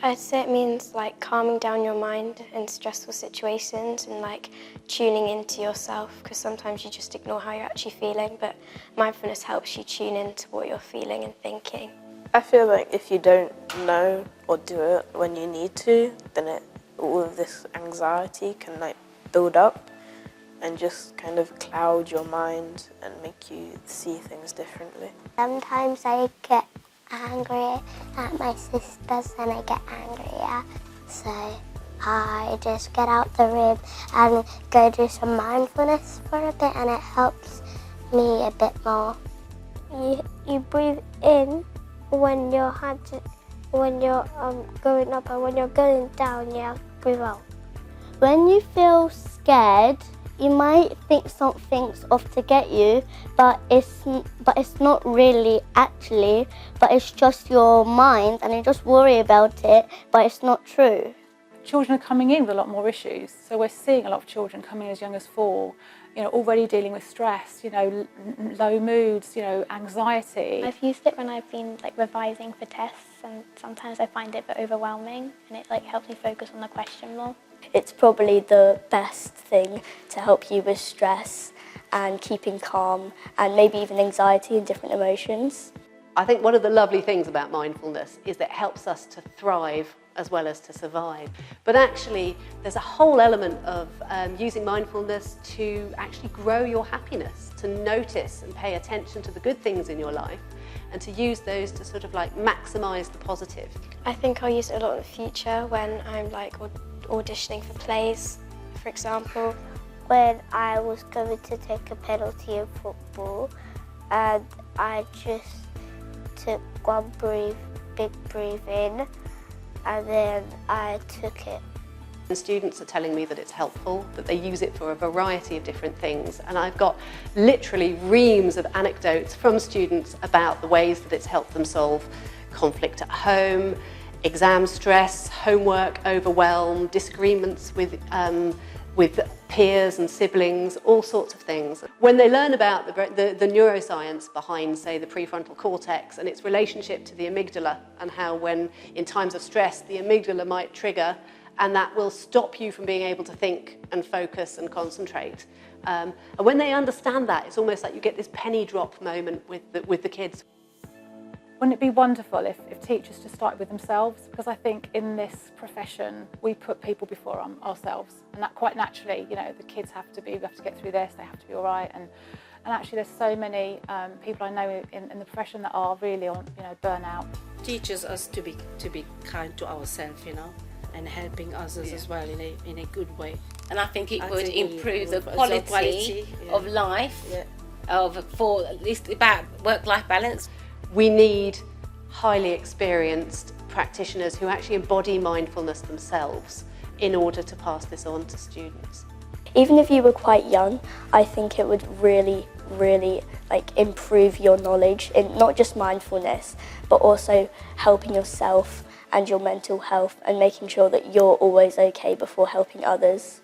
I'd say it means like calming down your mind in stressful situations and like tuning into yourself, because sometimes you just ignore how you're actually feeling, but mindfulness helps you tune into what you're feeling and thinking. I feel like if you don't know or do it when you need to, then all of this anxiety can like build up and just kind of cloud your mind and make you see things differently. Sometimes I get angry at my sisters and I get angrier, so I just get out the room and go do some mindfulness for a bit, and it helps me a bit more. You breathe in when you're going up, and when you're going down, you have to breathe out. When you feel scared, you might think something's off to get you, but it's not really actually, but it's just your mind and you just worry about it, but it's not true. Children are coming in with a lot more issues, so we're seeing a lot of children coming as young as 4, already dealing with stress, low moods, anxiety. I've used it when I've been revising for tests, and sometimes I find it a bit overwhelming, and it helps me focus on the question more. It's probably the best thing to help you with stress and keeping calm and maybe even anxiety and different emotions. I think one of the lovely things about mindfulness is that it helps us to thrive as well as to survive. But actually, there's a whole element of using mindfulness to actually grow your happiness, to notice and pay attention to the good things in your life, and to use those to sort of maximise the positive. I think I'll use it a lot in the future when I'm auditioning for plays, for example. When I was going to take a penalty in football, and I just took one big breathe in, and then I took it. And students are telling me that it's helpful, that they use it for a variety of different things, and I've got literally reams of anecdotes from students about the ways that it's helped them solve conflict at home, exam stress, homework overwhelm, disagreements with peers and siblings, all sorts of things. When they learn about the neuroscience behind, say, the prefrontal cortex and its relationship to the amygdala, and how when in times of stress the amygdala might trigger, and that will stop you from being able to think and focus and concentrate. And when they understand that, it's almost like you get this penny drop moment with the kids. Wouldn't it be wonderful if teachers just started with themselves? Because I think in this profession we put people before ourselves, and that quite naturally, the kids we have to get through this, they have to be all right, and actually there's so many people I know in the profession that are really on burnout. Teaches us to be kind to ourselves, and helping others as well in a good way. And I think it would improve the quality of life, for at least about work-life balance. We need highly experienced practitioners who actually embody mindfulness themselves in order to pass this on to students. Even if you were quite young, I think it would really improve your knowledge in not just mindfulness, but also helping yourself and your mental health and making sure that you're always okay before helping others.